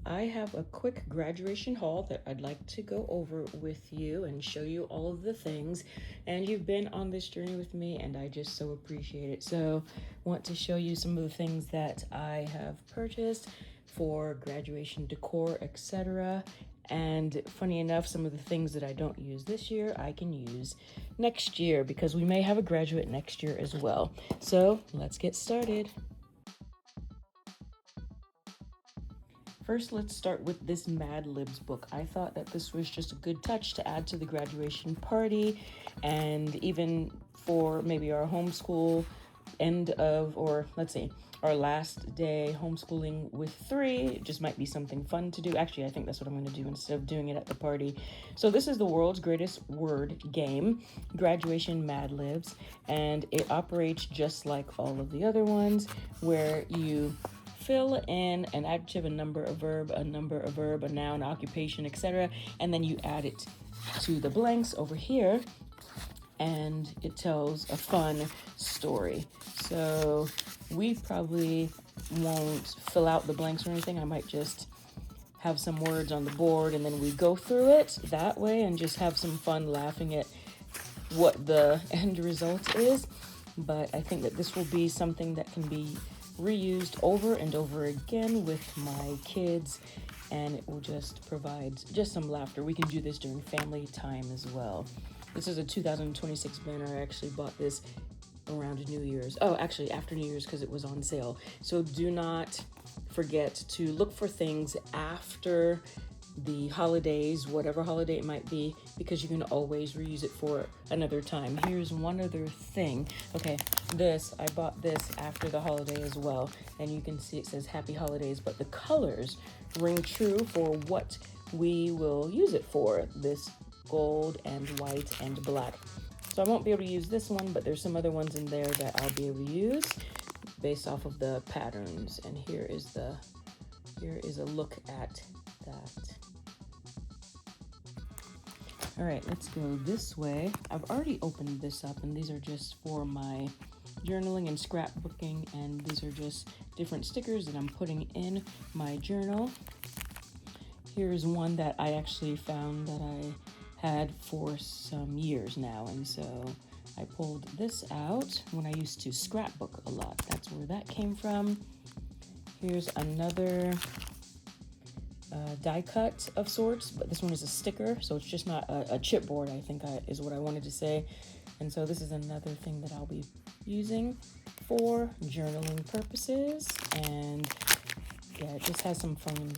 I have a quick graduation haul that I'd like to go over with you and show you all of the things. And you've been on this journey with me, and I just so appreciate it. So, want to show you some of the things that I have purchased for graduation decor, etc. And funny enough, some of the things that I don't use this year, I can use next year because we may have a graduate next year as well. So, let's get started. First, let's start with this Mad Libs book. I thought that this was just a good touch to add to the graduation party, and even for maybe our homeschool end of, or let's see, our last day homeschooling with 3. It just might be something fun to do. Actually, I think that's what I'm going to do instead of doing it at the party. So this is the world's greatest word game, Graduation Mad Libs, and it operates just like all of the other ones, where you fill in an adjective, a number, a verb, a number, a verb, a noun, occupation, etc. And then you add it to the blanks over here, and it tells a fun story. So we probably won't fill out the blanks or anything. I might just have some words on the board and then we go through it that way and just have some fun laughing at what the end result is. But I think that this will be something that can be reused over and over again with my kids, and it will just provide just some laughter. We can do this during family time as well. This is a 2026 banner. I actually bought this around New Year's. Oh, actually after New Year's because it was on sale. So do not forget to look for things after the holidays, whatever holiday it might be, because you can always reuse it for another time. Here's one other thing. Okay, I bought this after the holiday as well, and you can see it says Happy Holidays, but the colors ring true for what we will use it for, this gold and white and black. So I won't be able to use this one, but there's some other ones in there that I'll be able to use based off of the patterns. And here is a look at that. All right, let's go this way. I've already opened this up, and these are just for my journaling and scrapbooking, and these are just different stickers that I'm putting in my journal. Here's one that I actually found that I had for some years now, and so I pulled this out when I used to scrapbook a lot. That's where that came from. Here's another die cut of sorts, but this one is a sticker, so it's just not a chipboard, I think is what I wanted to say. And so this is another thing that I'll be using for journaling purposes, and yeah, it just has some fun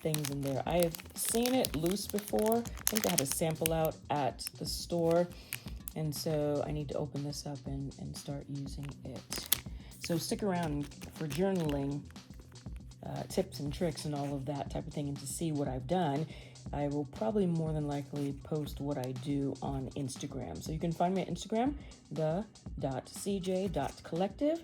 things in there. I have seen it loose before. I think they had a sample out at the store, and so I need to open this up and start using it. So stick around for journaling tips and tricks and all of that type of thing, and to see what I've done. I will probably more than likely post what I do on Instagram. So you can find me on Instagram, the.cj.collective,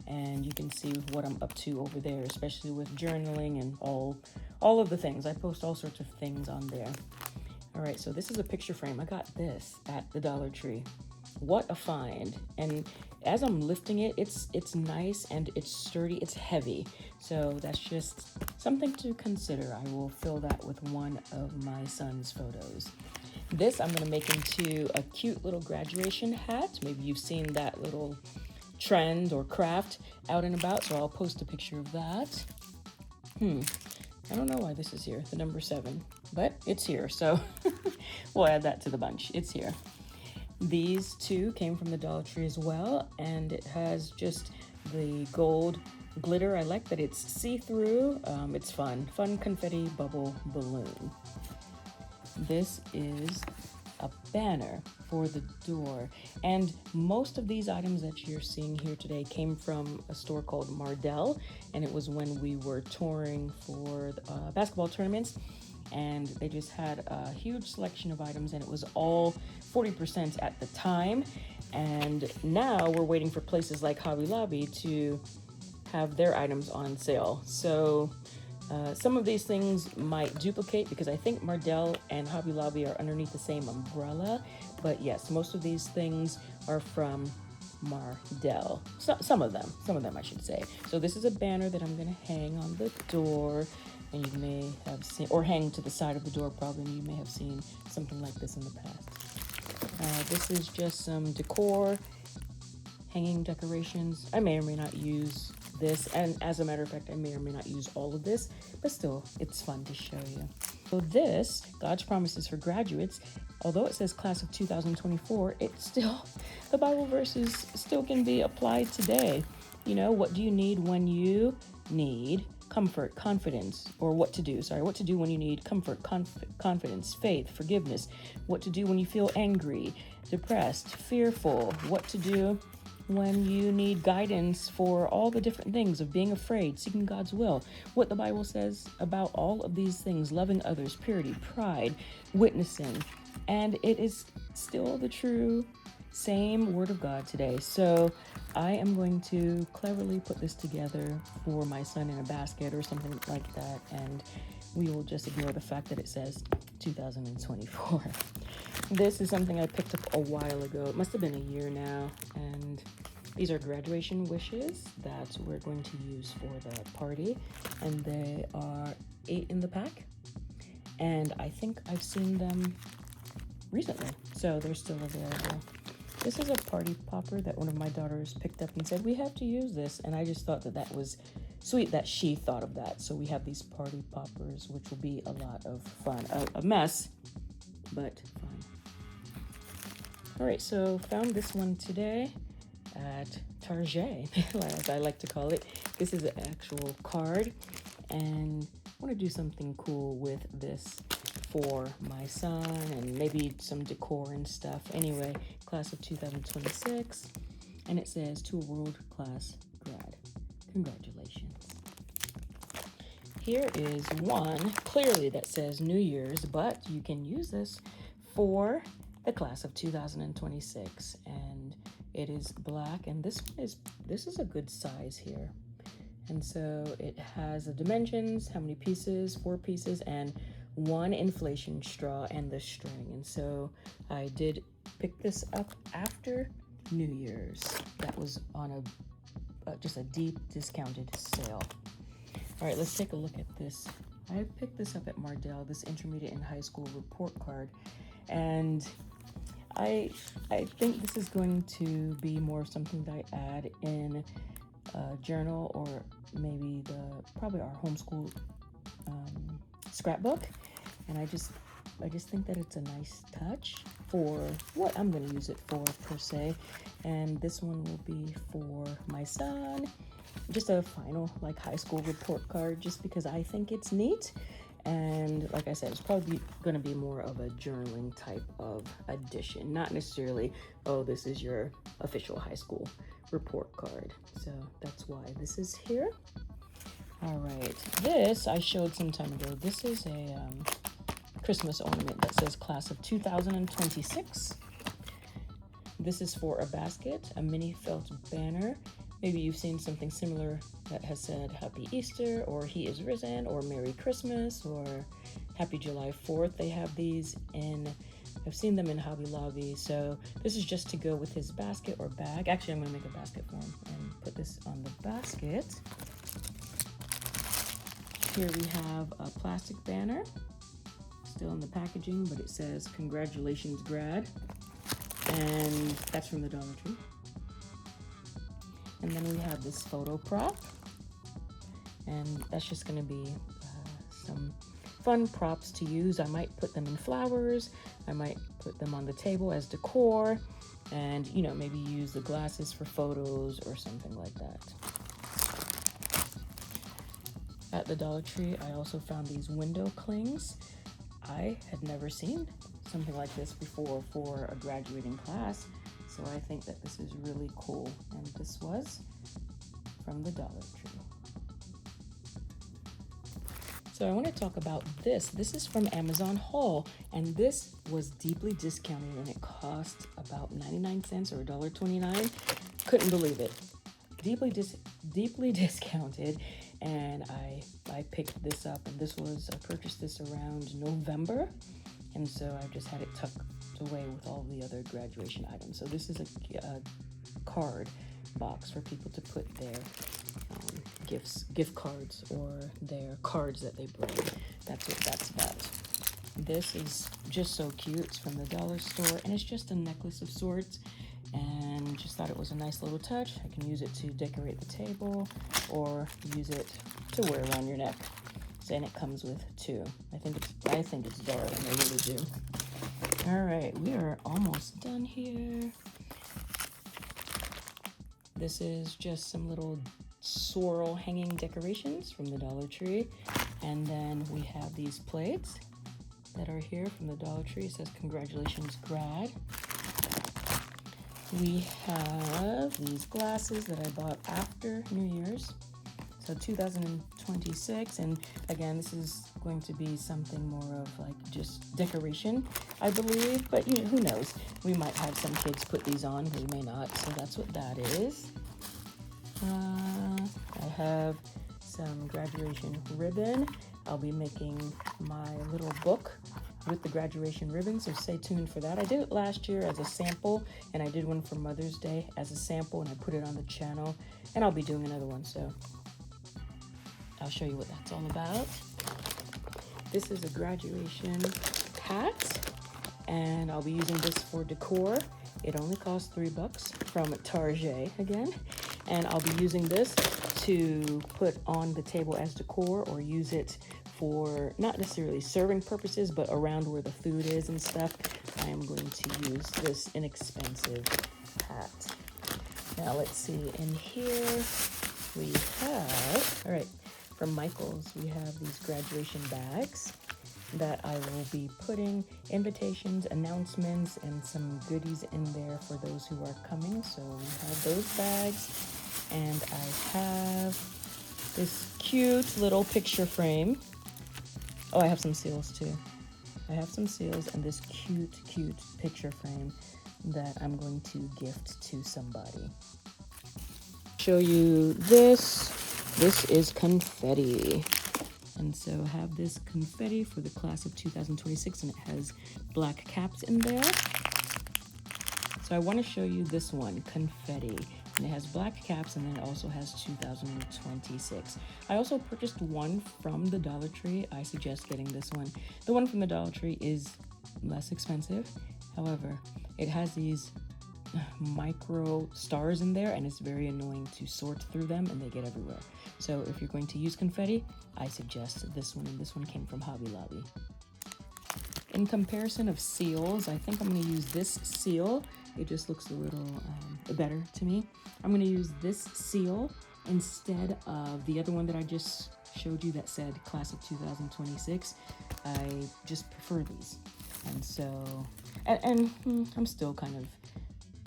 and you can see what I'm up to over there, especially with journaling and all of the things. I post all sorts of things on there. All right, so this is a picture frame. I got this at the Dollar Tree. What a find. And as I'm lifting it, it's nice and it's sturdy, it's heavy. So that's just something to consider. I will fill that with one of my son's photos. This I'm gonna make into a cute little graduation hat. Maybe you've seen that little trend or craft out and about, so I'll post a picture of that. I don't know why this is here, the number 7, but it's here, so we'll add that to the bunch. It's here. These two came from the Dollar Tree as well, and it has just the gold glitter. I like that it's see-through. It's fun confetti bubble balloon. This is a banner for the door, and most of these items that you're seeing here today came from a store called Mardel, and it was when we were touring for basketball tournaments, and they just had a huge selection of items, and it was all 40% at the time. And now we're waiting for places like Hobby Lobby to have their items on sale. So some of these things might duplicate because I think Mardel and Hobby Lobby are underneath the same umbrella. But yes, most of these things are from Mardel. So, some of them I should say. So this is a banner that I'm gonna hang on the door. and you may have seen, or hang to the side of the door probably, and you may have seen something like this in the past. This is just some decor, hanging decorations. I may or may not use this, and as a matter of fact, I may or may not use all of this, but still, it's fun to show you. So this, God's Promises for Graduates, although it says class of 2024, it's still, the Bible verses still can be applied today. You know, what do you need when you need comfort, confidence, or what to do when you need comfort, confidence, faith, forgiveness, what to do when you feel angry, depressed, fearful, what to do when you need guidance for all the different things of being afraid, seeking God's will, what the Bible says about all of these things, loving others, purity, pride, witnessing, and it is still the true same Word of God today. So I am going to cleverly put this together for my son in a basket or something like that, and we will just ignore the fact that it says 2024. This is something I picked up a while ago. It must have been a year now, and these are graduation wishes that we're going to use for the party, and they are 8 in the pack, and I think I've seen them recently, so they're still available. This is a party popper that one of my daughters picked up and said, we have to use this. And I just thought that that was sweet that she thought of that. So we have these party poppers, which will be a lot of fun. A mess, but fun. All right, so found this one today at Target, as I like to call it. This is an actual card, and I want to do something cool with this for my son and maybe some decor and stuff. Anyway, class of 2026, and it says, to a world-class grad, congratulations. Here is one clearly that says New Year's, but you can use this for the class of 2026, and it is black, and this is a good size here. And so it has the dimensions, how many pieces, 4 pieces, and 1 inflation straw and the string. And so I did pick this up after New Year's. That was on just a deep discounted sale. All right, let's take a look at this. I picked this up at Mardel, this intermediate and high school report card, and I think this is going to be more of something that I add in a journal, or maybe probably our homeschool scrapbook. And I just think that it's a nice touch for what I'm going to use it for per se. And this one will be for my son, just a final like high school report card, just because I think it's neat. And like I said, it's probably going to be more of a journaling type of addition, not necessarily, oh, this is your official high school report card. So that's why this is here. All right, this I showed some time ago. This is a Christmas ornament that says class of 2026. This is for a basket, a mini felt banner. Maybe you've seen something similar that has said Happy Easter, or He is Risen, or Merry Christmas, or Happy July 4th. They have these I've seen them in Hobby Lobby. So this is just to go with his basket or bag. Actually, I'm gonna make a basket for him and put this on the basket. Here we have a plastic banner, still in the packaging, but it says congratulations grad, and that's from the Dollar Tree. And then we have this photo prop, and that's just going to be some fun props to use. I might put them in flowers, I might put them on the table as decor, and maybe use the glasses for photos or something like that. At the Dollar Tree, I also found these window clings. I had never seen something like this before for a graduating class, so I think that this is really cool. And this was from the Dollar Tree. So I want to talk about this. This is from Amazon Haul, and this was deeply discounted, and it cost about 99 cents or $1.29. Couldn't believe it. Deeply discounted, and I picked this up, and I purchased this around November, and so I just had it tucked away with all the other graduation items. So this is a card box for people to put their gift cards, or their cards that they bring. That's what that's about. This is just so cute. It's from the dollar store, and it's just a necklace of sorts, and just thought it was a nice little touch. I can use it to decorate the table or use it to wear around your neck. So, and it comes with two. I think it's darling. I really do. All right, we are almost done here. This is just some little swirl hanging decorations from the Dollar Tree. And then we have these plates that are here from the Dollar Tree. It says, "Congratulations, grad." We have these glasses that I bought after New Year's. So 2026, and again, this is going to be something more of like just decoration, I believe, but you know, who knows? We might have some kids put these on, we may not, so that's what that is. I have some graduation ribbon. I'll be making my little book with the graduation ribbon, so stay tuned for that. I did it last year as a sample, and I did one for Mother's Day as a sample, and I put it on the channel, and I'll be doing another one, so I'll show you what that's all about. This is a graduation hat, and I'll be using this for decor. It only costs $3 from Target again, and I'll be using this to put on the table as decor, or use it for not necessarily serving purposes, but around where the food is and stuff. I am going to use this inexpensive hat. Now let's see, in here we have, all right, from Michaels, we have these graduation bags that I will be putting invitations, announcements, and some goodies in there for those who are coming. So we have those bags, and I have this cute little picture frame. Oh, I have some seals too. I have some seals and this cute picture frame that I'm going to gift to somebody. Show you this. This is confetti. And so I have this confetti for the class of 2026, and it has black caps in there. So I want to show you this one, confetti. And it has black caps, and then it also has 2026. I also purchased one from the Dollar Tree. I suggest getting this one. The one from the Dollar Tree is less expensive. However, it has these micro stars in there, and it's very annoying to sort through them, and they get everywhere. So if you're going to use confetti, I suggest this one, and this one came from Hobby Lobby. In comparison of seals, I think I'm going to use this seal. It just looks a little better to me. I'm going to use this seal instead of the other one that I just showed you that said class of 2026. I just prefer these. And so, and I'm still kind of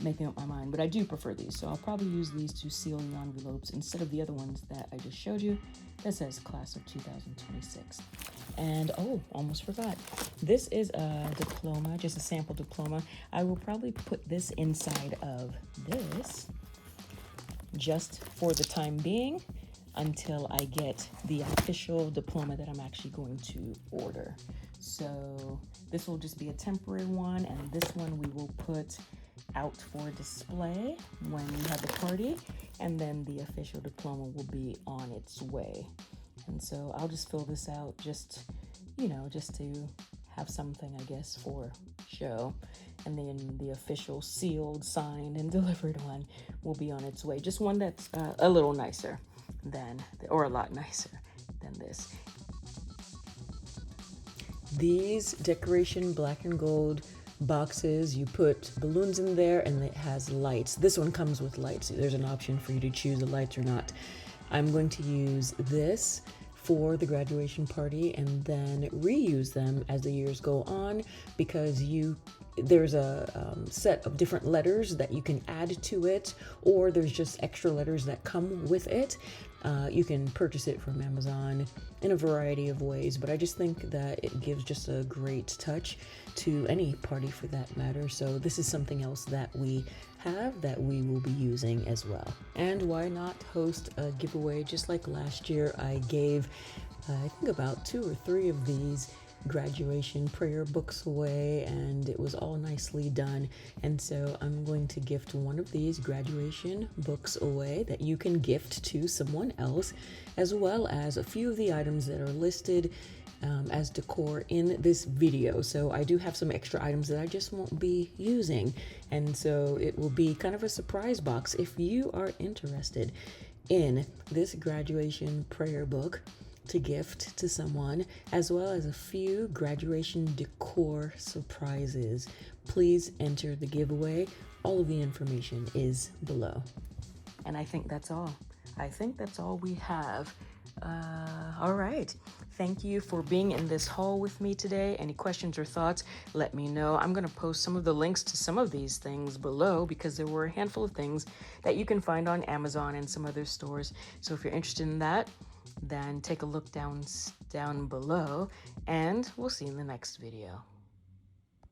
making up my mind, but I do prefer these. So I'll probably use these to seal the envelopes instead of the other ones that I just showed you that says class of 2026. And oh, almost forgot. This is a diploma, just a sample diploma. I will probably put this inside of this just for the time being until I get the official diploma that I'm actually going to order. So this will just be a temporary one, and this one we will put out for display when we have the party, and then the official diploma will be on its way. And so I'll just fill this out just, you know, just to have something, I guess, for show. And then the official sealed, signed, and delivered one will be on its way. Just one that's a little nicer than, or a lot nicer than this. These decoration black and gold boxes, you put balloons in there, and it has lights. This one comes with lights. There's an option for you to choose the lights or not. I'm going to use this for the graduation party and then reuse them as the years go on, because there's a set of different letters that you can add to it, or there's just extra letters that come with it. You can purchase it from Amazon in a variety of ways, but I just think that it gives just a great touch to any party for that matter. So this is something else that we have that we will be using as well. And why not host a giveaway just like last year? I gave I think about 2 or 3 of these graduation prayer books away, and it was all nicely done. And so I'm going to gift one of these graduation books away that you can gift to someone else, as well as a few of the items that are listed as decor in this video. So I do have some extra items that I just won't be using, and so it will be kind of a surprise box if you are interested in this graduation prayer book to gift to someone, as well as a few graduation decor surprises. Please enter the giveaway. All of the information is below. And I think that's all. I think that's all we have. All right. Thank you for being in this haul with me today. Any questions or thoughts, let me know. I'm going to post some of the links to some of these things below because there were a handful of things that you can find on Amazon and some other stores. So if you're interested in that, then take a look down below, and we'll see you in the next video.